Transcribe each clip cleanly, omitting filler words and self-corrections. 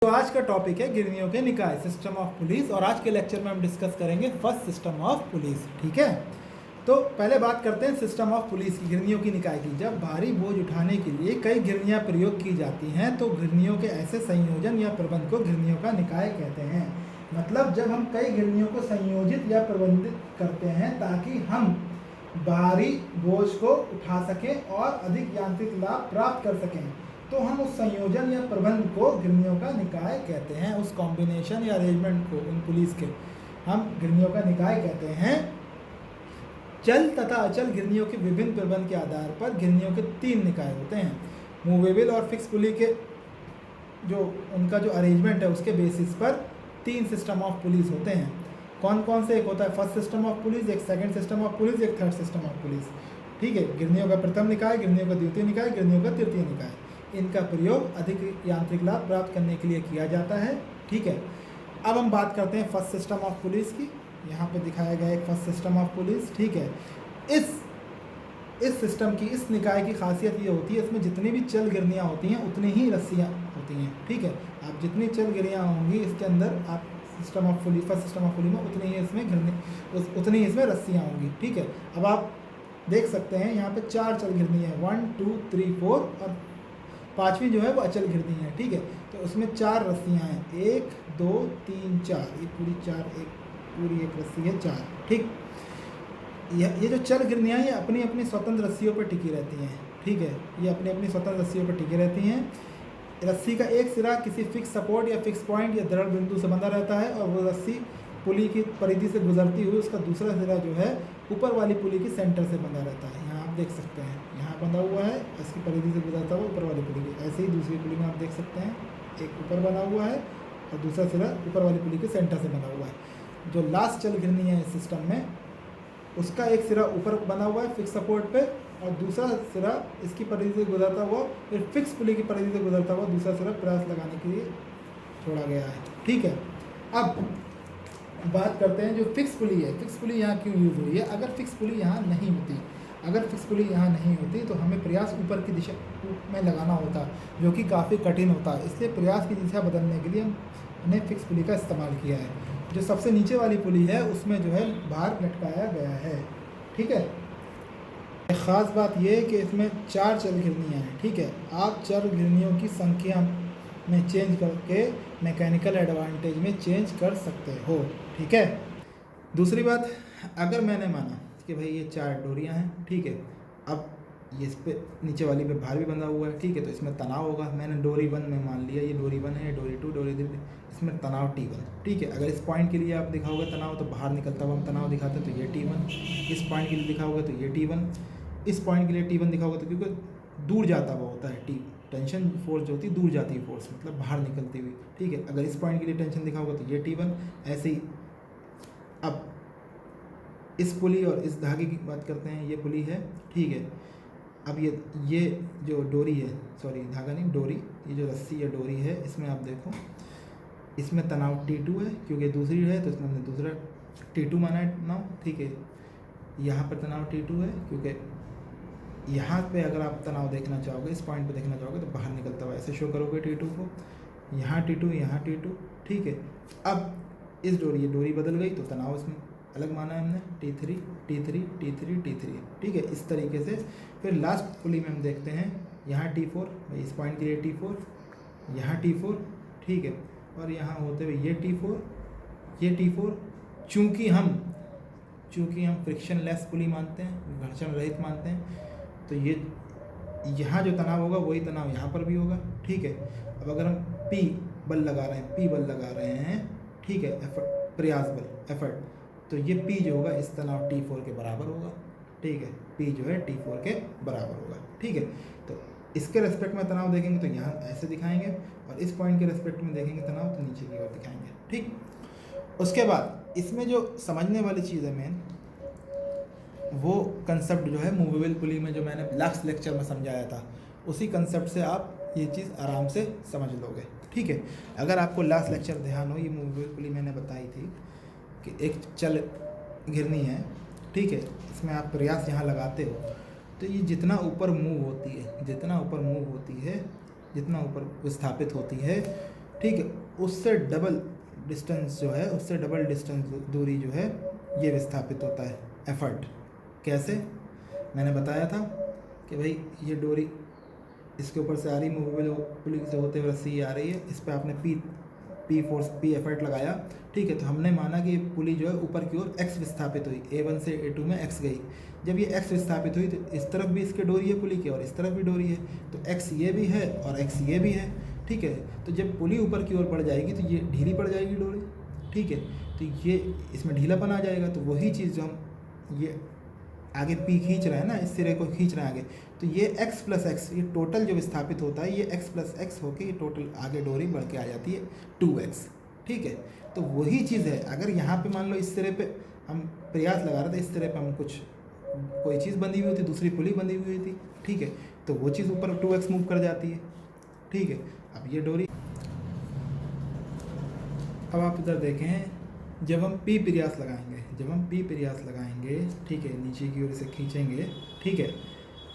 तो आज का टॉपिक है गिरनियों के निकाय, सिस्टम ऑफ पुलिस। और आज के लेक्चर में हम डिस्कस करेंगे फर्स्ट सिस्टम ऑफ पुलिस। ठीक है, तो पहले बात करते हैं सिस्टम ऑफ पुलिस की, गिरनियों की निकाय की। जब भारी बोझ उठाने के लिए कई गिरनियाँ प्रयोग की जाती हैं तो गिरनियों के ऐसे संयोजन या प्रबंध को गिरनियों का निकाय कहते हैं। मतलब जब हम कई गिरनियों को संयोजित या प्रबंधित करते हैं ताकि हम भारी बोझ को उठा सकें और अधिक यांत्रिक लाभ प्राप्त कर सकें, तो हम उस संयोजन या प्रबंध को गिरनियों का निकाय कहते हैं। उस कॉम्बिनेशन या अरेंजमेंट को, उन पुलिस के, हम गिरनियों का निकाय कहते हैं। चल तथा अचल गिरनियों के विभिन्न प्रबंध के आधार पर गिरनियों के 3 निकाय होते हैं। मूवेबल और फिक्स पुली के जो उनका जो अरेंजमेंट है उसके बेसिस पर 3 सिस्टम ऑफ पुलिस होते हैं। कौन कौन से? एक होता है फर्स्ट सिस्टम ऑफ पुलिस, एक सेकंड सिस्टम ऑफ पुलिस, एक थर्ड सिस्टम ऑफ पुलिस। ठीक है, गिरनियों का प्रथम निकाय, गिरनियों का द्वितीय निकाय, गिरनियों का तृतीय निकाय। इनका प्रयोग अधिक यांत्रिक लाभ प्राप्त करने के लिए किया जाता है। ठीक है, अब हम बात करते हैं फर्स्ट सिस्टम ऑफ पुलिस की। यहाँ पे दिखाया गया एक फर्स्ट सिस्टम ऑफ पुलिस। ठीक है, इस सिस्टम की, इस निकाय की खासियत ये होती है, इसमें जितनी भी चल गिरनियाँ होती हैं उतनी ही रस्सियाँ होती हैं। ठीक है, आप जितनी चल गिरनियाँ होंगी इसके अंदर, आप system of police, first system of police में उतनी ही इसमें उतनी ही इसमें रस्सियाँ होंगी। ठीक है, अब आप देख सकते हैं यहाँ पे 4 चल गिरनी है, 1 2 3 4, और 5वीं जो है वो अचल गिरनी है। ठीक है, तो उसमें 4 रस्सियाँ हैं, 1 2 3 4, ये पूरी 4, पूरी एक रस्सी है 4। ठीक, ये जो चल गिरनियाँ ये अपनी अपनी स्वतंत्र रस्सियों पर टिकी रहती हैं। ठीक है, ये अपनी अपनी स्वतंत्र रस्सियों पर टिकी रहती हैं। रस्सी का एक सिरा किसी फिक्स सपोर्ट या फिक्स पॉइंट या दृढ़ बिंदु से बंधा रहता है, और वो रस्सी पुली की परिधि से गुजरती हुई उसका दूसरा सिरा जो है ऊपर वाली पुली की सेंटर से बंधा रहता है। यहाँ आप देख सकते हैं, यहाँ बंधा हुआ है, इसकी परिधि से गुजरता हुआ ऊपर वाली पुली की। ऐसे ही दूसरी पुली में आप देख सकते हैं, एक ऊपर बना हुआ है और दूसरा सिरा ऊपर वाली पुली के सेंटर से बना हुआ है। जो लास्ट चल गिरनी है इस सिस्टम में, उसका एक सिरा ऊपर बना हुआ है फिक्स सपोर्ट पे, और दूसरा सिरा इसकी परिधि से गुजरता हुआ, फिर फिक्स पुली की परिधि से गुजरता हुआ दूसरा सिरा प्रयास लगाने के लिए छोड़ा गया है। ठीक है, अब बात करते हैं जो फिक्स पुली है। फिक्स पुली यहाँ क्यों यूज़ हुई है? अगर फिक्स पुली यहाँ नहीं होती, अगर फिक्स पुली यहाँ नहीं होती तो हमें प्रयास ऊपर की दिशा में लगाना होता, जो कि काफ़ी कठिन होता है। इसलिए प्रयास की दिशा बदलने के लिए हमने फिक्स पुली का इस्तेमाल किया है। जो सबसे नीचे वाली पुली है उसमें जो है भार लटकाया गया है। ठीक है, एक ख़ास बात यह है कि इसमें 4 चल गिरनियाँ हैं। ठीक है, आप चल गिरनियों की संख्या में चेंज करके मैकेनिकल एडवांटेज में चेंज कर सकते हो। ठीक है, दूसरी बात, अगर मैंने माना कि भाई ये 4 डोरियां हैं, ठीक है, अब ये इस पे नीचे वाली पे भार भी बंधा हुआ है, ठीक है, तो इसमें तनाव होगा। मैंने डोरी 1 में मान लिया, ये डोरी 1 है, डोरी 2, डोरी 3, इसमें तनाव T1। ठीक है, अगर इस पॉइंट के लिए आप दिखाओगे तनाव तो बाहर निकलता हुआ हम तनाव दिखाते हैं, तो ये T1। इस पॉइंट के लिए दिखाओगे तो ये T1, इस पॉइंट के लिए T1 दिखाओगे तो, क्योंकि दूर जाता हुआ होता है टेंशन फोर्स जो होती है दूर जाती है फोर्स, मतलब बाहर निकलती हुई। ठीक है, अगर इस पॉइंट के लिए टेंशन दिखाओगे तो ये T1, ऐसे ही। अब इस पुली और इस धागे की बात करते हैं, ये पुली है। ठीक है, अब ये जो डोरी है, सॉरी धागा नहीं, डोरी, ये जो रस्सी या डोरी है, इसमें आप देखो, इसमें तनाव T2 है, क्योंकि दूसरी है तो इसमें हमने दूसरा T2 माना है ना। ठीक है, यहाँ पर तनाव T2 है, क्योंकि यहाँ पे अगर आप तनाव देखना चाहोगे, इस पॉइंट पे देखना चाहोगे तो बाहर निकलता हुआ ऐसे शो करोगे T2 को, यहाँ T2, यहाँ T2। ठीक है, अब इस डोरी, ये डोरी बदल गई तो तनाव इसमें अलग माना है हमने, T3 T3 T3 T3। ठीक है, इस तरीके से। फिर लास्ट पुली में हम देखते हैं, यहाँ T4, इस पॉइंट के लिए T4, यहाँ T4, ठीक है, और यहाँ होते हुए ये T4, ये T4। चूँकि हम फ्रिक्शन लेस पुली मानते हैं, घर्षण रहित मानते हैं, तो ये यहाँ जो तनाव होगा वही तनाव यहाँ पर भी होगा। ठीक है, अब अगर हम P बल लगा रहे हैं, ठीक है, प्रयास बल, एफर्ट, तो ये P जो होगा इस तनाव T4 के बराबर होगा। ठीक है, P जो है T4 के बराबर होगा। ठीक है, तो इसके रेस्पेक्ट में तनाव देखेंगे तो यहाँ ऐसे दिखाएंगे, और इस पॉइंट के रेस्पेक्ट में देखेंगे तनाव तो नीचे की ओर दिखाएंगे। ठीक, उसके बाद इसमें जो समझने वाली चीज़ है मेन, वो कंसेप्ट जो है मूवेबल पुली में जो मैंने लास्ट लेक्चर में समझाया था, उसी कंसेप्ट से आप ये चीज़ आराम से समझ लोगे। ठीक है, अगर आपको लास्ट लेक्चर ध्यान हो, ये मूवेबल पुली मैंने बताई थी कि एक चल गिरनी है, ठीक है, इसमें आप प्रयास यहाँ लगाते हो तो ये जितना ऊपर मूव होती है, जितना ऊपर विस्थापित होती है, ठीक है, उससे डबल डिस्टेंस जो है, उससे डबल डिस्टेंस दूरी जो है ये विस्थापित होता है एफर्ट। कैसे? मैंने बताया था कि भाई ये डोरी इसके ऊपर से आ रही, मूवेबल पुली से होते हुए रस्सी आ रही है, इस पर आपने पी फोर्स, पी एफर्ट लगाया, ठीक है। तो हमने माना कि पुली जो है ऊपर की ओर एक्स विस्थापित हुई, A1 से A2 में एक्स गई। जब ये एक्स विस्थापित हुई तो इस तरफ भी इसके डोरी है पुली की और इस तरफ भी डोरी है, तो एक्स ये भी है और एक्स ये भी है, ठीक है। तो जब पुली ऊपर की ओर बढ़ जाएगी तो ये ढीली पड़ जाएगी डोरी, ठीक है। तो ये इसमें ढीलापन आ जाएगा, तो वही चीज़ जो हम ये आगे पी खींच रहे हैं ना, इस सिरे को खींच रहे हैं आगे, तो ये x प्लस एक्स, ये टोटल जो विस्थापित होता है ये x प्लस एक्स होकर ये टोटल आगे डोरी बढ़ के आ जाती है 2x, ठीक है। तो वही चीज़ है, अगर यहाँ पे मान लो इस सिरे पे हम प्रयास लगा रहे थे, इस सिरे पे हम कोई चीज़ बंधी हुई थी, दूसरी पुली बंधी हुई थी, ठीक है, तो वो चीज़ ऊपर 2x मूव कर जाती है, ठीक है। अब ये डोरी, अब आप इधर देखें, जब हम P प्रयास लगाएंगे, ठीक है, नीचे की ओर इसे खींचेंगे, ठीक है,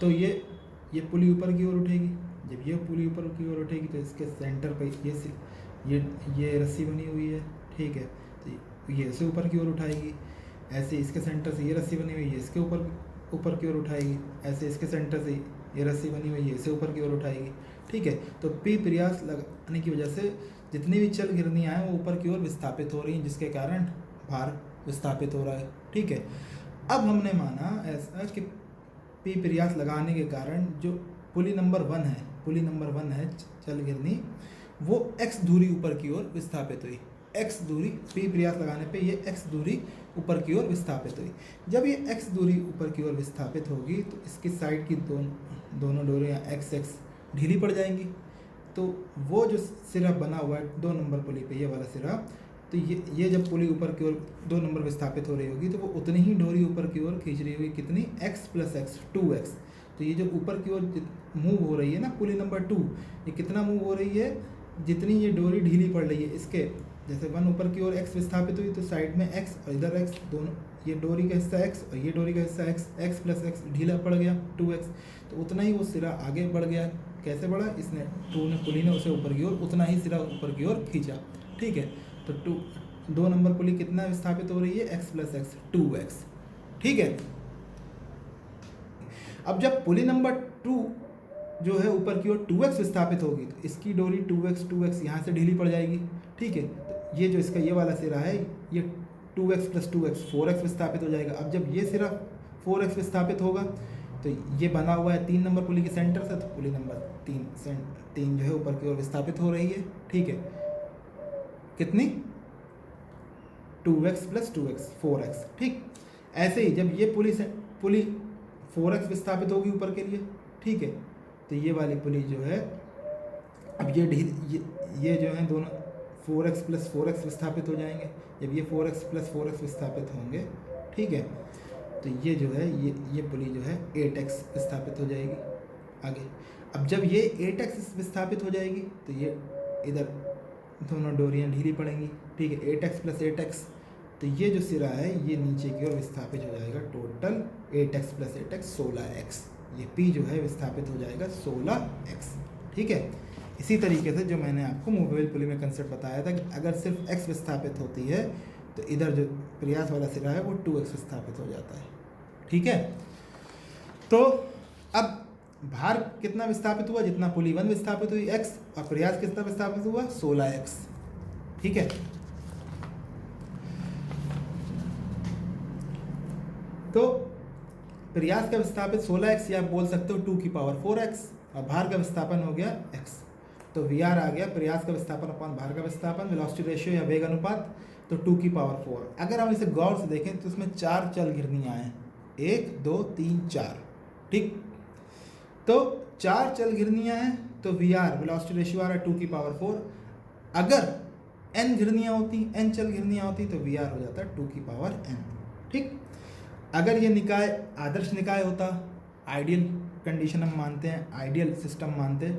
तो ये पुली ऊपर की ओर उठेगी। जब ये पुली ऊपर की ओर उठेगी तो इसके सेंटर पे ये रस्सी बनी हुई है, ठीक है, तो ये इसे ऊपर की ओर उठाएगी। ऐसे इसके सेंटर से ये रस्सी बनी हुई है, इसके ऊपर की ओर उठाएगी। ऐसे इसके सेंटर से ये रस्सी बनी हुई है, इसे ऊपर की ओर उठाएगी, ठीक है। तो P प्रयास लगाने की वजह से जितनी भी चल गिरनियाँ हैं वो ऊपर की ओर विस्थापित हो रही हैं, जिसके कारण भार विस्थापित हो रहा है, ठीक है। अब हमने माना ऐसा कि P प्रयास लगाने के कारण जो पुली नंबर 1 है चल गिरनी, वो x दूरी ऊपर की ओर विस्थापित हुई। x दूरी P प्रयास लगाने पे ये x दूरी ऊपर की ओर विस्थापित हुई। जब ये x दूरी ऊपर की ओर विस्थापित होगी तो इसकी साइड की दोनों डोरियाँ x ढीली पड़ जाएंगी। तो वो जो सिरा बना हुआ है 2 नंबर पुली पे, ये वाला सिरा, तो ये जब पुली ऊपर की ओर 2 नंबर विस्थापित हो रही होगी तो वो उतनी ही डोरी ऊपर की ओर खींच रही होगी, कितनी, x प्लस एक्स 2x। तो ये जो ऊपर की ओर मूव हो रही है ना पुली नंबर 2, ये कितना मूव हो रही है, जितनी ये डोरी ढीली पड़ रही है इसके, जैसे 1 ऊपर की ओर x विस्थापित हुई तो साइड में x और इधर x, दोनों ये डोरी का हिस्सा x और ये डोरी का हिस्सा x प्लस एक्स ढीला पड़ गया 2x। तो उतना ही वो सिरा आगे बढ़ गया। कैसे बढ़ा, इसने पुली ने उसे ऊपर की ओर, उतना ही सिरा ऊपर की ओर खींचा, ठीक है। तो 2 नंबर पुली कितना विस्थापित हो रही है, x प्लस एक्स 2x, ठीक है। अब जब पुली नंबर 2 जो है ऊपर की ओर 2x विस्थापित होगी तो इसकी डोरी 2x यहाँ से ढीली पड़ जाएगी, ठीक है। तो ये जो इसका ये वाला सिरा है, ये 2x प्लस 2x 4x विस्थापित हो जाएगा। अब जब ये सिरा 4x विस्थापित होगा तो ये बना हुआ है 3 नंबर पुली के सेंटर से, तो पुली नंबर 3 जो है ऊपर की ओर विस्थापित हो रही है, ठीक है। कितनी, 2x प्लस 2x 4x, ठीक। ऐसे ही जब ये पुली 4x विस्थापित होगी ऊपर के लिए, ठीक है, तो ये वाली पुली जो है, अब ये जो है दोनों 4x प्लस 4x विस्थापित हो जाएंगे। जब ये 4x प्लस 4x विस्थापित होंगे, ठीक है, तो ये जो है ये पुली जो है 8x विस्थापित हो जाएगी आगे। अब जब ये 8x विस्थापित हो जाएगी तो ये इधर दोनों डोरियां ढीली पड़ेंगी, ठीक है, 8x प्लस 8x। तो ये जो सिरा है ये नीचे की ओर विस्थापित हो जाएगा, total 8x plus 8x 16x। ये P जो है विस्थापित हो जाएगा 16x, ठीक है। इसी तरीके से जो मैंने आपको मूवेबल पुली में कंसेप्ट बताया था कि अगर सिर्फ x विस्थापित होती है तो इधर जो प्रयास वाला सिरा है वो 2x विस्थापित हो जाता है, ठीक है। तो अब भार कितना विस्थापित हुआ, जितना पुली 1 विस्थापित हुई x, और प्रयास कितना विस्थापित हुआ 16x, ठीक है। तो प्रयास का विस्थापित 16x, या आप बोल सकते हो 2 की पावर 4x, और भार का विस्थापन हो गया x। तो VR आ गया प्रयास का विस्थापन अपॉन भार का विस्थापन, वेलोसिटी रेशियो या वेग अनुपात, तो 2 की पावर 4। अगर हम इसे गौर से देखें तो इसमें 4 चल गिरनियाँ हैं, 1 2 3 4, ठीक। तो 4 चल गिरनियाँ हैं तो VR वेलोसिटी रेशियो आ रहा है 2 की पावर 4। अगर n गिरनियाँ होती, n चल गिरनियाँ होती तो VR हो जाता है 2 की पावर n, ठीक। अगर ये निकाय आदर्श निकाय होता, आइडियल कंडीशन हम मानते हैं, आइडियल सिस्टम मानते,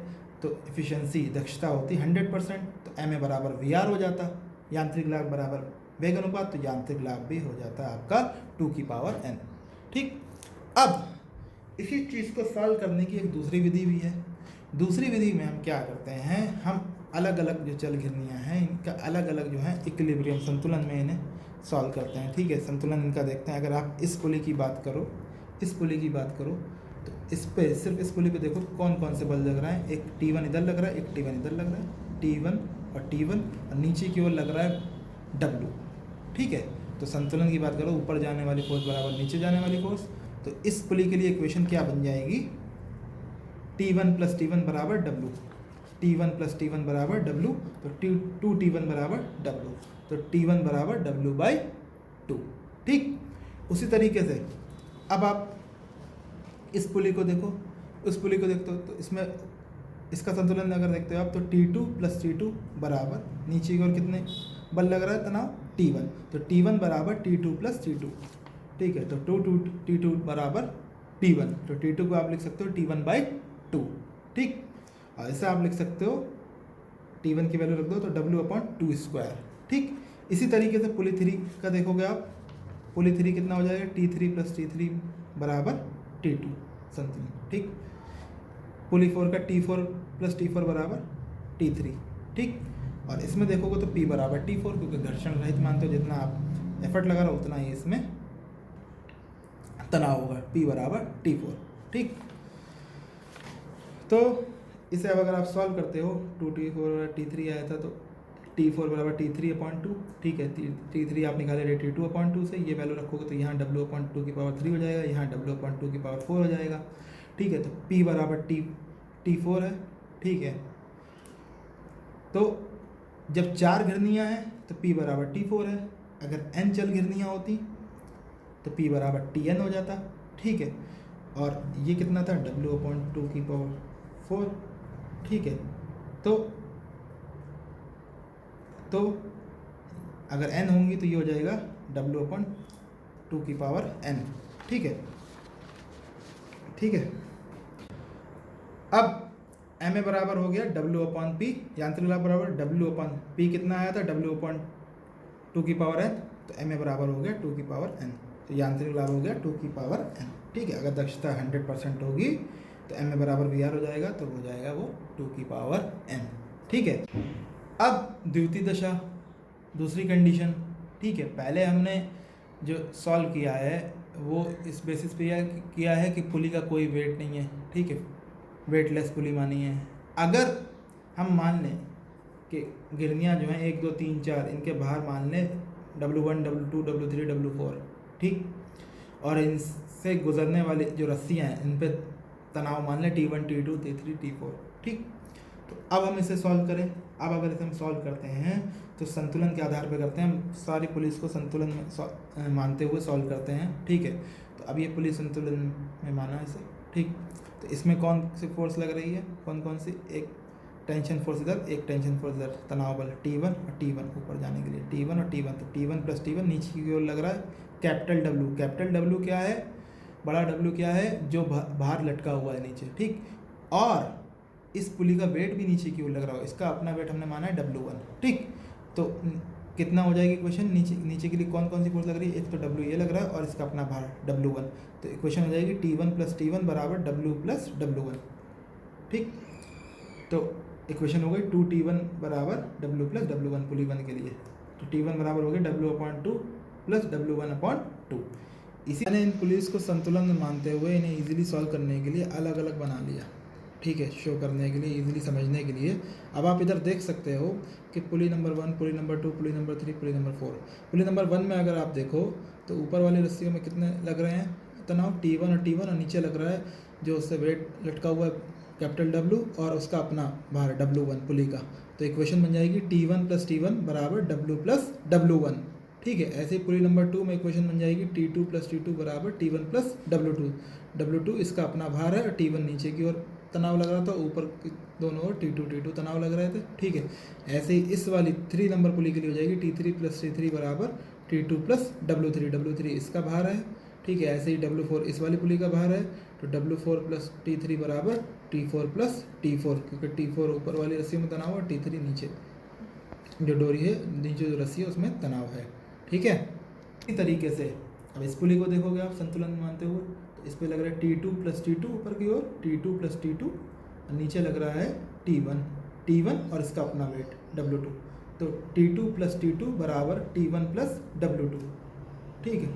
तो एफिशिएंसी दक्षता होती 100%, तो MA बराबर VR हो जाता, यांत्रिक लाभ बराबर वेग अनुपात, तो यांत्रिक लाभ भी हो जाता है आपका 2 की पावर n, ठीक। अब इसी चीज़ को सॉल्व करने की एक दूसरी विधि भी है। दूसरी विधि में हम क्या करते हैं, हम अलग अलग जो चल घिरनियाँ हैं इनका अलग अलग जो है इक्विलिब्रियम संतुलन में इन्हें सॉल्व करते हैं। ठीक है, संतुलन इनका देखते हैं। अगर आप इस पुली की बात करो, इस पुली की बात करो तो इस पे सिर्फ इस पुली पे देखो कौन कौन से बल लग रहा है। एक T1 इधर लग रहा है, एक T1 इधर लग रहा है, T1 और T1, और नीचे की ओर लग रहा है W। ठीक है, तो संतुलन की बात करो, ऊपर जाने वाली फोर्स बराबर नीचे जाने वाली फोर्स। तो इस पुली के लिए इक्वेशन क्या बन जाएगी, T1 प्लस T1 बराबर W, T1 प्लस T1 बराबर W, तो 2T1 बराबर W, तो T1 बराबर W/2। ठीक, उसी तरीके से अब आप इस पुली को देखो, उस पुली को देखते हो तो इसमें इसका संतुलन अगर देखते हो आप तो T2 प्लस T2 बराबर नीचे की ओर कितने बल लग रहा है तनाव, T1, तो T1 बराबर T2 प्लस T2। ठीक है, तो T2 बराबर T1, तो T2 को आप लिख सकते हो T1/2। ठीक, और ऐसा आप लिख सकते हो T1 की वैल्यू रख दो तो W/2²। ठीक, इसी तरीके से पुली 3 का देखोगे आप, पुली 3 कितना हो जाएगा, T3 प्लस T3 बराबर T2 संतुलन। ठीक, पुली 4 का T4 प्लस T4 बराबर T3। ठीक, और इसमें देखोगे तो P बराबर T4, क्योंकि घर्षण रहित मानते हो, जितना आप एफर्ट लगा रहे हो उतना ही इसमें तनाव होगा, P बराबर T4। ठीक, तो इसे अब अगर आप सॉल्व करते हो 2T4 T3 आया था तो T4 बराबर T3/2। ठीक है, T3 आप निकाले रहे T2/2 से, ये वैल्यू रखोगे तो यहाँ W/2 की पावर 3 हो जाएगा, यहाँ W/2 की पावर 4 हो जाएगा। ठीक है, तो P बराबर T4 है। ठीक है, तो जब 4 घिरनियाँ हैं तो P बराबर T4 है। अगर n चल घिरनियाँ होती तो P बराबर Tn हो जाता। ठीक है, और ये कितना था, W/2 की पावर 4। ठीक है, तो अगर n होंगी तो ये हो जाएगा W/2 की पावर n। ठीक है, ठीक है, अब ma बराबर हो गया W/P, यांत्रिक लाभ बराबर W/P कितना आया था, W/2 की पावर n, तो ma बराबर हो गया 2 की पावर n, तो यांत्रिक लाभ हो गया 2 की पावर n। ठीक है, अगर दक्षता 100% होगी तो ma बराबर VR हो जाएगा, तो हो जाएगा वो 2 की पावर n। ठीक है, अब द्वितीय दशा, दूसरी कंडीशन। ठीक है, पहले हमने जो सॉल्व किया है वो इस बेसिस पे किया है कि पुली का कोई वेट नहीं है। ठीक है, वेटलेस पुली मानी है। अगर हम मान लें कि गिरनियाँ जो हैं 1 2 3 4 इनके बाहर मान लें W1 W2 W3 W4। ठीक, और इनसे गुजरने वाली जो रस्सियाँ हैं इन पे तनाव मान लें T1 T2 T3 T4। ठीक, तो अब हम इसे सॉल्व करें। अब अगर इसे हम सॉल्व करते हैं तो संतुलन के आधार पर करते हैं, हम सारी पुलिस को संतुलन में मानते हुए सॉल्व करते हैं। ठीक है, तो अब ये पुलिस संतुलन में माना इसे। ठीक, तो इसमें कौन सी फोर्स लग रही है, कौन कौन सी, एक टेंशन फोर्स इधर, एक टेंशन फोर्स इधर, तनाव बल T1 और T1 ऊपर जाने के लिए, T1 और T1, तो T1 प्लस T1 नीचे की ओर लग रहा है कैपिटल W। कैपिटल W क्या है, बड़ा W क्या है, जो बाहर लटका हुआ है नीचे। ठीक, और इस पुली का वेट भी नीचे की ओर लग रहा हो, इसका अपना वेट हमने माना है W1। ठीक, तो कितना हो जाएगी इक्वेशन, नीचे के लिए कौन कौन सी फोर्स लग रही है, एक तो W ये लग रहा है और इसका अपना भार W1, तो इक्वेशन हो जाएगी T1 प्लस T1 बराबर W प्लस W1। ठीक, तो इक्वेशन हो गई 2T1 बराबर W प्लस W1 पुली 1 के लिए, तो T1 बराबर हो गया W/2 प्लस W1/2। इसी मैंने इन पुलिस को संतुलन मानते हुए इन्हें इजीली सॉल्व करने के लिए अलग अलग बना लिया। ठीक है, शो करने के लिए, इजीली समझने के लिए। अब आप इधर देख सकते हो कि पुली नंबर 1, पुली नंबर 2, पुली नंबर 3, पुली नंबर 4। पुली नंबर 1 में अगर आप देखो तो ऊपर वाली रस्सियों में कितने लग रहे हैं तनाव, T1 और T1, और नीचे लग रहा है जो उससे वेट लटका हुआ है कैपिटल W और उसका अपना भार W1 पुली का। तो इक्वेशन बन जाएगी T1 प्लस T1 बराबर W प्लस W1। ठीक है, ऐसे ही पुली नंबर 2 में इक्वेशन बन जाएगी T2 प्लस T2 बराबर T1 प्लस W2। W2 इसका अपना भार है और T1 नीचे की ओर तनाव लग रहा था, ऊपर दोनों ओर T2 तनाव लग रहे थे। ठीक है, ऐसे ही इस वाली 3 नंबर पुली के लिए हो जाएगी T3 प्लस T3 बराबर T2 प्लस W3 इसका भार है। ठीक है, ऐसे ही W4 इस वाली पुली का भार है, तो W4 प्लस T3 बराबर T4 प्लस T4, क्योंकि T4 ऊपर वाली रस्सी में तनाव है, T3 नीचे जो डोरी है, नीचे जो रस्सी है उसमें तनाव है। ठीक है, इसी तरीके से अब इस पुली को देखोगे आप संतुलन मानते हुए, तो इस पर लग रहा है T2 प्लस T2 ऊपर की ओर, T2 प्लस T2, नीचे लग रहा है T1। T1 और इसका अपना वेट W2। तो T2 प्लस T2 बराबर T1 प्लस W2, ठीक है।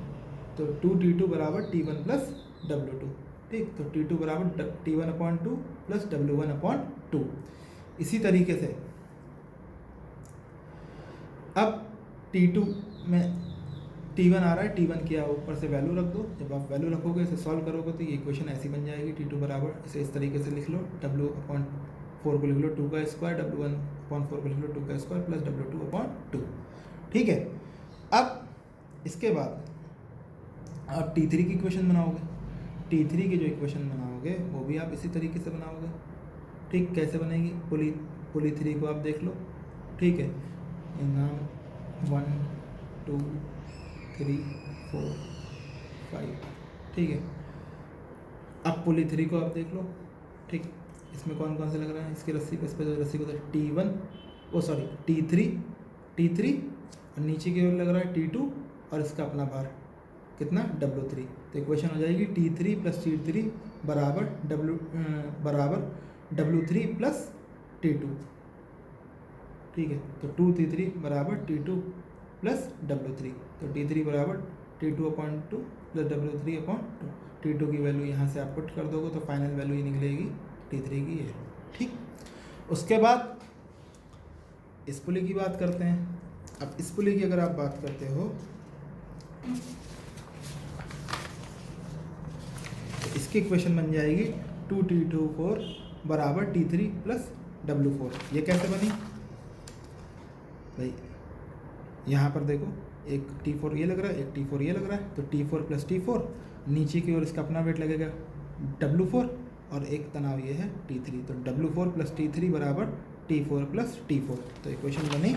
तो 2T2 बराबर T1 प्लस W2, ठीक। तो T2 बराबर T1/2 प्लस W1/2। इसी तरीके से अब T2 में T1 आ रहा है, T1 किया ऊपर से वैल्यू रख दो। जब आप वैल्यू रखोगे, इसे सॉल्व करोगे तो ये इक्वेशन ऐसी बन जाएगी। T2 बराबर, इसे इस तरीके से लिख लो, W/4 को लिख लो 2 का स्क्वायर, W1/4 को लिख लो 2 का स्क्वायर प्लस W2/2, ठीक है। अब इसके बाद आप T3 की इक्वेशन बनाओगे। T3 की जो इक्वेशन बनाओगे वो भी आप इसी तरीके से बनाओगे, ठीक। कैसे बनेगी? पुली 3 को आप देख लो, ठीक है। नाम 1 2 3 4 5, ठीक है। अब पुली 3 को आप देख लो, ठीक। इसमें कौन कौन से लग रहा है? इसकी रस्सी को, इस पर रस्सी को T3 और नीचे की ओर लग रहा है T2 और इसका अपना भार कितना? W3। तो इक्वेशन हो जाएगी T3 प्लस T3 बराबर W3 प्लस T2, ठीक है। तो 2T3 बराबर T2 प्लस W3। तो T3 बराबर T2/2 प्लस W3/2। T2 की वैल्यू यहाँ से आप पुट कर दोगे तो फाइनल वैल्यू ही निकलेगी T3 की, है, ठीक। उसके बाद इस पुली की बात करते हैं। अब इस पुली की अगर आप बात करते हो तो इसकी इक्वेशन बन जाएगी 2T24 बराबर T3 प्लस W4। ये कैसे बनी भाई? यहाँ पर देखो, एक T4 ये लग रहा है, एक T4 ये लग रहा है। तो T4 प्लस T4, नीचे की ओर इसका अपना वेट लगेगा W4 और एक तनाव ये है T3। तो W4 प्लस T3 बराबर T4 प्लस T4। तो इक्वेशन बनी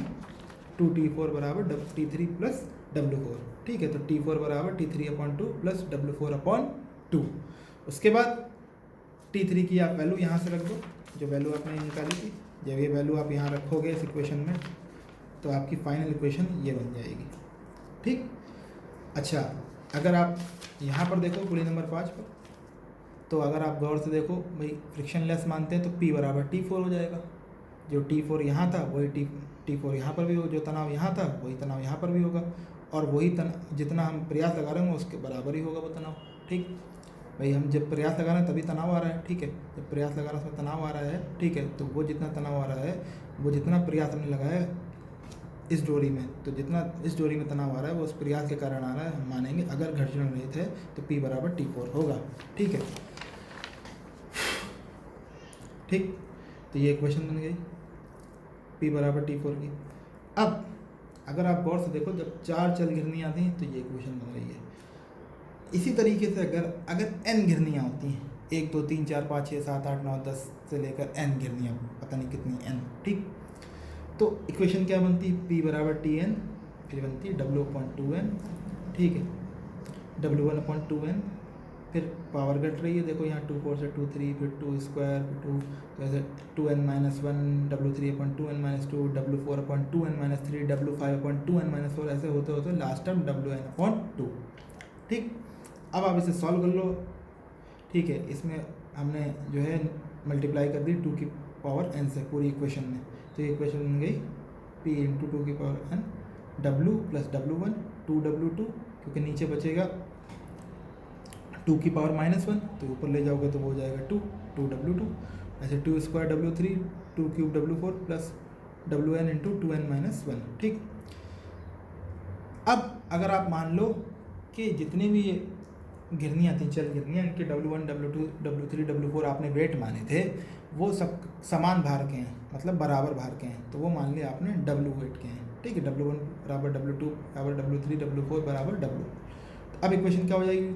2T4 बराबर T3 प्लस W4, ठीक है। तो T4 बराबर T3/2 प्लस W4/2। उसके बाद T3 की आप वैल्यू यहाँ से रख दो, जो वैल्यू आपने निकाली थी। जब ये वैल्यू आप यहाँ रखोगे इस इक्वेशन में तो आपकी फाइनल इक्वेशन ये बन जाएगी, ठीक। अच्छा, अगर आप यहाँ पर देखो पुली नंबर 5 पर, तो अगर आप गौर से देखो भाई, फ्रिक्शन लेस मानते हैं तो P बराबर T4 हो जाएगा। जो T4 यहाँ था वही T4 यहाँ पर भी हो, जो तनाव यहाँ था वही तनाव यहाँ पर भी होगा, और वही जितना हम प्रयास लगा रहे होंगे उसके बराबर ही होगा वो तनाव, ठीक। भाई हम जब प्रयास लगा रहे हैं तभी तनाव आ रहा है, ठीक है। जब प्रयास लगा रहे हैं उसमें तनाव आ रहा है, ठीक है। तो वो जितना तनाव आ रहा है, वो जितना प्रयास हमने लगाया है इस डोरी में, तो जितना इस डोरी में तनाव आ रहा है वो उस प्रयास के कारण आ रहा है। हम मानेंगे अगर घर्षण रहित है तो P बराबर T4 होगा, ठीक है, ठीक। तो ये इक्वेशन बन गई P बराबर T4 की। अब अगर आप गौर से देखो, जब 4 चल घिरनियाँ थी तो ये इक्वेशन बन रही है। इसी तरीके से अगर n घिरनियाँ होती हैं, 1 2 3 4 5 6 7 8 9 10 से लेकर n घिरनियाँ, पता नहीं कितनी n, ठीक। तो इक्वेशन क्या बनती है? P बराबर Tn, फिर बनती है W/2n, ठीक है, W1/2n। फिर पावर घट रही है, देखो यहाँ 2 4 से 2 3, फिर 2 स्क्वायर, फिर 2, तो ऐसे 2n-1 W3/2n-2 W4/2n-3 W5/2n-4, ऐसे होते होते लास्ट टर्म Wn/2, ठीक। अब आप इसे सॉल्व कर लो, ठीक है। इसमें हमने जो है मल्टीप्लाई कर दी 2 की पावर n से पूरी इक्वेशन में, तो ये इक्वेशन बन गई P × 2 की power n W plus W1 2W2, क्योंकि नीचे बचेगा 2 की पावर -1, तो ऊपर ले जाओगे तो वो हो जाएगा 2W2। ऐसे 2 square W3 2 cube W4 plus Wn × 2n-1, ठीक। अब अगर आप मान लो कि जितने भी ये घिरनियाँ थी, चल घिरनियाँ, इनके W1 W2 W3 W4 आपने वेट माने थे, वो सब समान भार के हैं, मतलब बराबर भार के हैं। तो वो मान लिया आपने W वेट के हैं, ठीक है। W1 बराबर W2 बराबर W3 W4 बराबर W। अब इक्वेशन क्या हो जाएगी?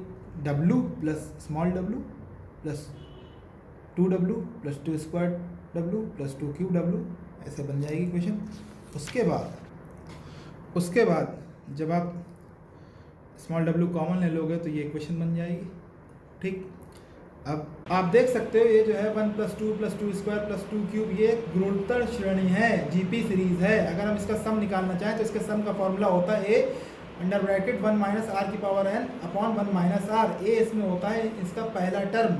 W plus small w plus 2W plus 2 square W plus 2 cube W, ऐसे बन जाएगी इक्वेशन। उसके बाद जब आप स्मॉल w कॉमन ले लोगे तो ये इक्वेशन बन जाएगी, ठीक। अब आप देख सकते हो ये जो है 1 + 2 + 2 स्क्वायर प्लस 2 क्यूब, ये गुणोत्तर श्रेणी है, GP सीरीज है। अगर हम इसका सम निकालना चाहें तो इसके सम का फॉर्मूला होता है A √1 - r⁴n/1 - r। A इसमें होता है इसका पहला टर्म,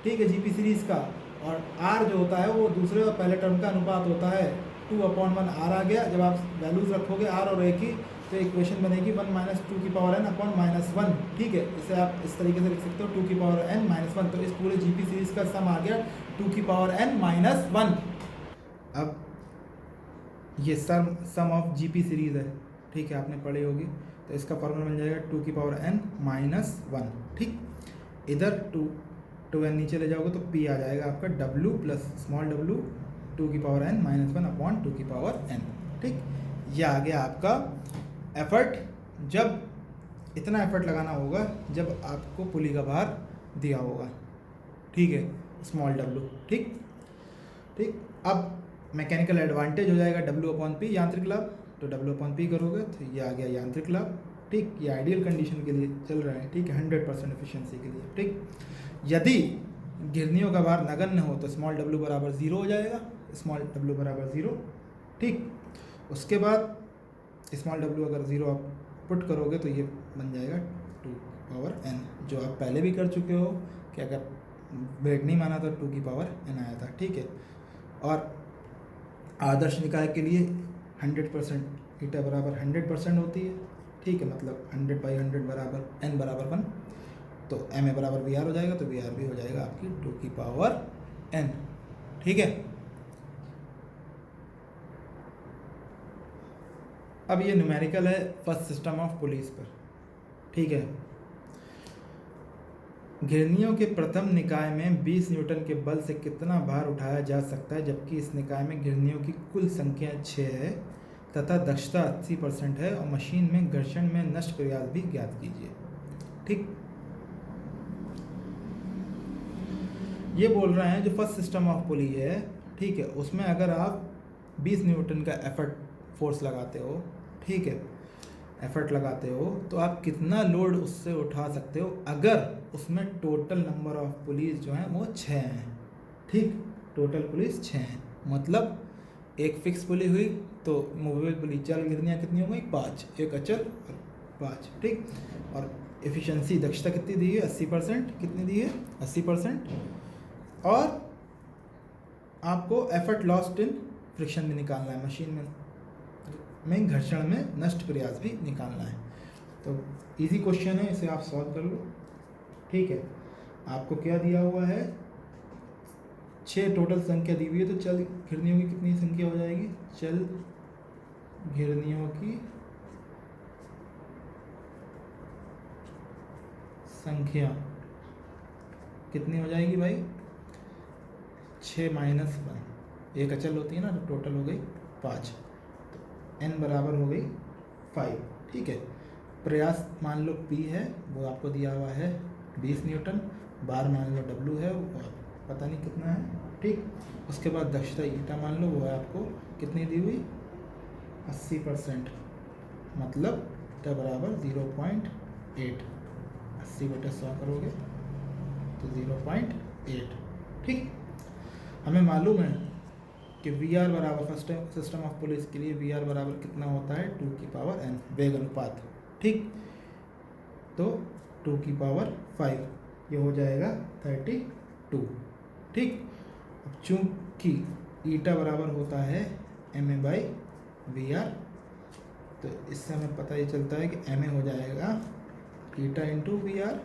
ठीक है, GP सीरीज का। और आर जो होता है वो दूसरे और पहले टर्म का अनुपात होता है। 2/1 आर आ गया। जब आप वैल्यूज़ रखोगे आर और ए की तो इक्वेशन बनेगी 1 - 2 की पावर n अपॉन -1। ठीक है, इसे आप इस तरीके से लिख सकते हो 2 की पावर n -1। तो इस पूरे जीपी सीरीज़ का सम आ गया 2 की पावर n -1। अब ये सम ऑफ जीपी सीरीज़ है, ठीक है, आपने पढ़ी होगी। तो इसका फॉर्मूला मिल जाएगा 2 की पावर n -1। ठीक, इधर 2n नीचे ले जाओगे तो p आ जाएगा आपका w प्लस स्मॉल w 2 की पावर n -1 अपॉन 2 की पावर n। ठीक, यह आ गया आपका एफर्ट। जब इतना एफर्ट लगाना होगा जब आपको पुली का भार दिया होगा, ठीक है, स्मॉल w। ठीक ठीक, अब मैकेनिकल एडवांटेज हो जाएगा W/P यांत्रिक लाभ। तो W/P करोगे तो ये आ गया यांत्रिक लाभ। ठीक, ये आइडियल कंडीशन के लिए चल रहा है, ठीक है, 100% एफिशिएंसी के लिए। ठीक, यदि गिरनियों का भार नगण्य हो तो स्मॉल w बराबर 0 हो जाएगा, स्मॉल w बराबर 0। ठीक, उसके बाद स्मॉल w अगर 0 आप पुट करोगे तो ये बन जाएगा 2 की पावर n, जो आप पहले भी कर चुके हो कि अगर ब्रेक नहीं माना तो 2 की पावर n आया था। ठीक है, और आदर्श निकाय के लिए 100% ईटा बराबर 100% होती है। ठीक है, मतलब 100/100 बराबर n बराबर 1। तो ma बराबर वी आर हो जाएगा, तो वी आर भी हो जाएगा आपकी 2 की पावर n। ठीक है, अब ये न्यूमेरिकल है फर्स्ट सिस्टम ऑफ पुलिस पर। ठीक है, घिरनियों के प्रथम निकाय में 20 न्यूटन के बल से कितना भार उठाया जा सकता है, जबकि इस निकाय में घिरनियों की कुल संख्या 6 है तथा दक्षता 80% है, और मशीन में घर्षण में नष्ट प्रयास भी ज्ञात कीजिए। ठीक, ये बोल रहे हैं जो फर्स्ट सिस्टम ऑफ पुली है, ठीक है, उसमें अगर आप 20 न्यूटन का एफर्ट फोर्स लगाते हो, ठीक है, एफर्ट लगाते हो, तो आप कितना लोड उससे उठा सकते हो अगर उसमें टोटल नंबर ऑफ पुलिस जो हैं वो 6 हैं। ठीक, टोटल पुलिस 6 हैं, मतलब एक फिक्स पुली हुई तो मूवेबल पुली चल गिरनियाँ कितनी हो गई 5, एक अचल और 5। ठीक, और एफिशिएंसी दक्षता कितनी दी है 80%, कितनी दी है 80%, और आपको एफर्ट लॉस्ट इन फ्रिक्शन भी निकालना है, मशीन में घर्षण में नष्ट प्रयास भी निकालना है। तो इजी क्वेश्चन है, इसे आप सॉल्व कर लो। ठीक है, आपको क्या दिया हुआ है 6 टोटल संख्या दी हुई है, तो चल घिरनियों की कितनी संख्या हो जाएगी, चल घिरनियों की संख्या कितनी हो जाएगी भाई 6 - 1, एक अचल होती है ना, तो टोटल हो गई 5, तो n बराबर हो गई 5। ठीक है, प्रयास मान लो p है, वो आपको दिया हुआ है 20 न्यूटन, बार मान लो w है, वो पता नहीं कितना है। ठीक, उसके बाद दक्षता ईटा मान लो, वो है आपको कितनी दी हुई 80%, मतलब ईटा बराबर 0.8, 80/100 करोगे तो 0.8। ठीक, हमें मालूम है कि वी आर बराबर फर्स्ट सिस्टम ऑफ पुलिस के लिए वी आर बराबर कितना होता है 2 की पावर n, वेग अनुपात। ठीक, तो 2 की पावर 5, ये हो जाएगा 32। ठीक, अब चूंकि ईटा बराबर होता है ma/वी आर, तो इससे हमें पता ये चलता है कि ma हो जाएगा ईटा इंटू वी आर।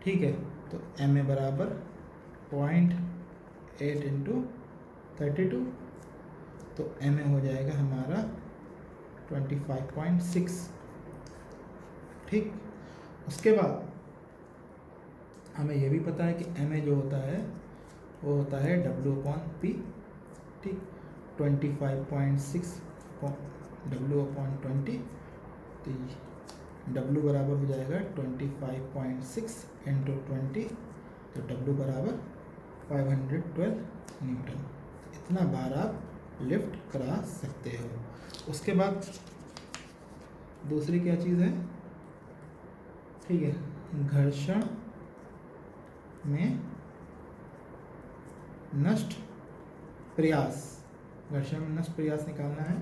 ठीक है, तो ma बराबर 0.8 इंटू 32, तो ma हो जाएगा हमारा 25.6। ठीक, उसके बाद हमें यह भी पता है कि ma जो होता है वो होता है W/P। ठीक, 25.6 W/20, तो W बराबर हो जाएगा 25.6 इंटू 20, तो W बराबर 512 न्यूटन। इतना बार आप लिफ्ट करा सकते हो। उसके बाद दूसरी क्या चीज़ है, ठीक है, घर्षण में नष्ट प्रयास, घर्षण में नष्ट प्रयास निकालना है।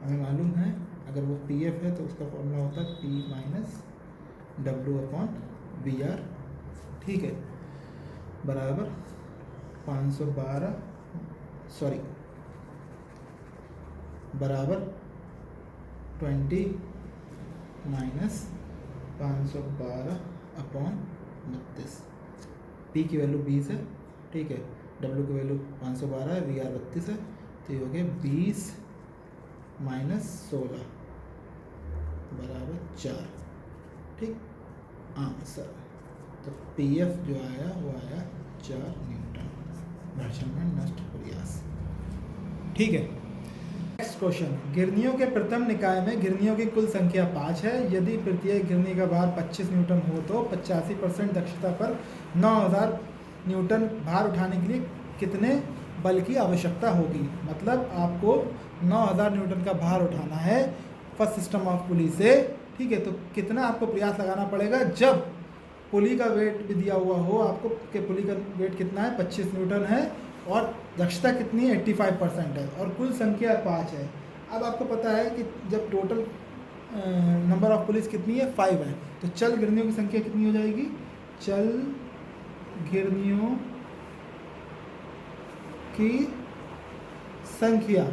हमें मालूम है अगर वो PF है तो उसका फॉर्मूला होता है P - W/VR। ठीक है, बराबर 512 सॉरी बराबर 20 माइनस 512 अपॉन 32। पी की वैल्यू 20 है, ठीक है, डब्ल्यू की वैल्यू 512 है, वी आर 32 है, तो ये हो गया 20 माइनस 16 बराबर 4, ठीक आंसर। तो पी एफ जो आया वो आया 4 न्यूटन घर्षण में नष्ट प्रयास, ठीक है। नेक्स्ट क्वेश्चन, गिरनियों के प्रथम निकाय में गिरनियों की कुल संख्या 5 है। यदि प्रत्येक गिरनी का भार 25 न्यूटन हो तो 85% दक्षता पर 9000 न्यूटन भार उठाने के लिए कितने बल की आवश्यकता होगी। मतलब आपको 9000 न्यूटन का भार उठाना है फर्स्ट सिस्टम ऑफ पुली से, ठीक है, तो कितना आपको प्रयास लगाना पड़ेगा जब पुली का वेट भी दिया हुआ हो आपको कि पुली का वेट कितना है 25 न्यूटन है और दक्षता कितनी है 85% है और कुल संख्या 5 है। अब आपको पता है कि जब टोटल नंबर ऑफ पुलिस कितनी है 5 है, तो चल गिरनियों की संख्या कितनी हो जाएगी, चल गिरनियों की संख्या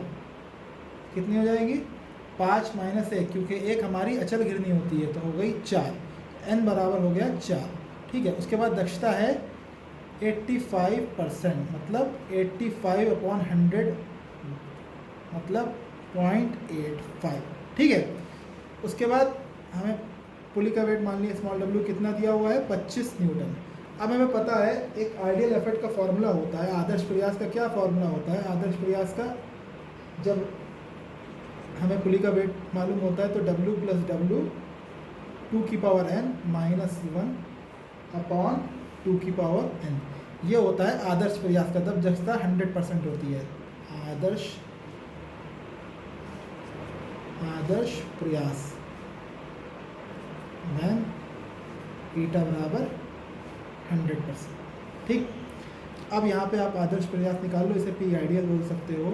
कितनी हो जाएगी 5 माइनस 1, क्योंकि एक हमारी अचल गिरनी होती है तो हो गई 4, n बराबर हो गया 4, ठीक है। उसके बाद दक्षता है 85%, मतलब 85 अपॉन 100 मतलब 0.85, ठीक है। उसके बाद हमें पुली का वेट मान लिया स्मॉल w कितना दिया हुआ है 25 न्यूटन। अब हमें पता है एक आइडियल एफर्ट का फॉर्मूला होता है, आदर्श प्रयास का क्या फॉर्मूला होता है, आदर्श प्रयास का जब हमें पुली का वेट मालूम होता है तो w प्लस w 2 की पावर n माइनस 1 अपॉन 2 की पावर n, ये होता है आदर्श प्रयास का, तब दक्षता 100% होती है। आदर्श प्रयास वैन ईटा बराबर 100%, ठीक। अब यहाँ पे आप आदर्श प्रयास निकाल लो, इसे पी आइडियल बोल सकते हो।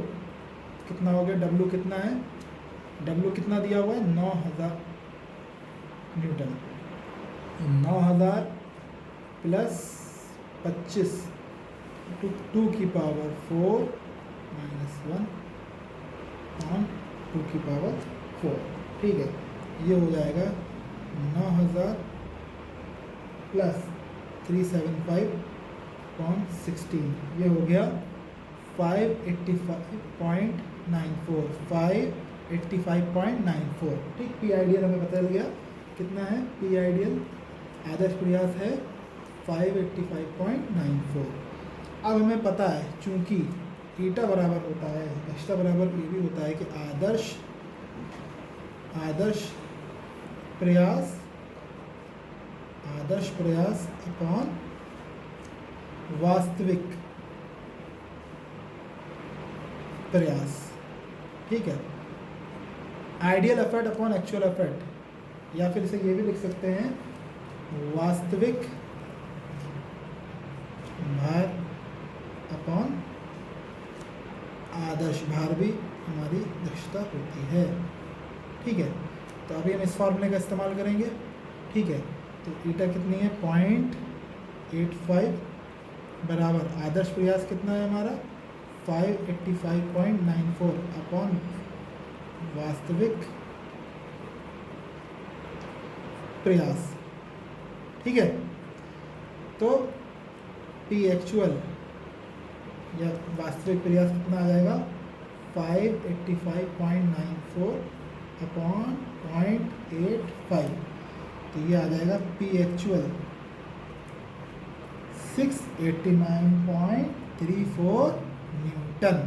कितना हो गया, W कितना है, W कितना दिया हुआ है 9000 न्यूटन, 9000 प्लस 25 2 की पावर 4 माइनस 1 ऑन 2 की पावर 4, ठीक है। ये हो जाएगा 9000 प्लस 375.16, ये हो गया 585.94, ठीक। पी आइडियल हमें बदल गया, कितना है पी आइडियल आदर्श प्रयास है 585.94। अब हमें पता है चूंकि ईटा बराबर होता है दक्षता बराबर ये भी होता है कि आदर्श प्रयास अपॉन वास्तविक प्रयास, ठीक है। Ideal effort upon actual effort, या फिर इसे ये भी लिख सकते हैं वास्तविक भार अपॉन आदर्श भार भी हमारी दक्षता होती है, ठीक है। तो अभी हम इस फॉर्मूले का इस्तेमाल करेंगे, ठीक है। तो ईटा कितनी है 0.85 बराबर आदर्श प्रयास कितना है हमारा 585.94 अपॉन वास्तविक प्रयास, ठीक है। तो पी एक्चुअल या वास्तविक प्रयास कितना आ जाएगा 585.94 अपॉन 0.85, तो ये आ जाएगा पी एक्चुअल 689.34 न्यूटन,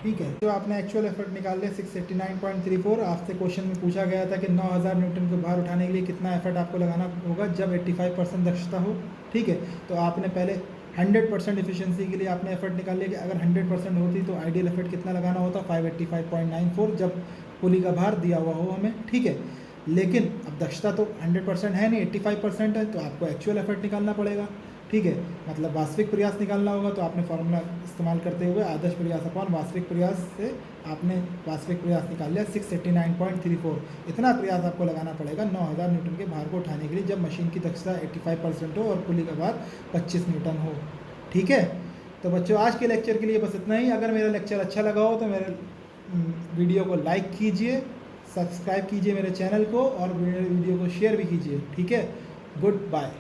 ठीक है। जो आपने एक्चुअल एफर्ट निकाल लिया 689.34, आपसे क्वेश्चन में पूछा गया था कि 9000 न्यूटन को भार उठाने के लिए कितना एफर्ट आपको लगाना होगा जब 85% दक्षता हो, ठीक है। तो आपने पहले 100% एफिशिएंसी के लिए आपने एफर्ट निकाल लिया कि अगर 100% होती तो आइडियल एफर्ट कितना लगाना होता 585.94 जब पुली का भार दिया हुआ हो हमें, ठीक है। लेकिन अब दक्षता तो 100% है नहीं 85% है, तो आपको एक्चुअल एफर्ट निकालना पड़ेगा, ठीक है। मतलब वास्तविक प्रयास निकालना होगा, तो आपने फार्मूला इस्तेमाल करते हुए आदर्श प्रयास अपॉन वास्तविक प्रयास से आपने वास्तविक प्रयास निकाल लिया 689.34। इतना प्रयास आपको लगाना पड़ेगा 9000 न्यूटन के भार को उठाने के लिए जब मशीन की दक्षता 85% हो और पुली का भार 25 न्यूटन हो, ठीक है। तो बच्चों आज के लेक्चर के लिए बस इतना ही। अगर मेरा लेक्चर अच्छा लगा हो तो मेरे वीडियो को लाइक कीजिए, सब्सक्राइब कीजिए मेरे चैनल को, और मेरे वीडियो को शेयर भी कीजिए। ठीक है, गुड बाय।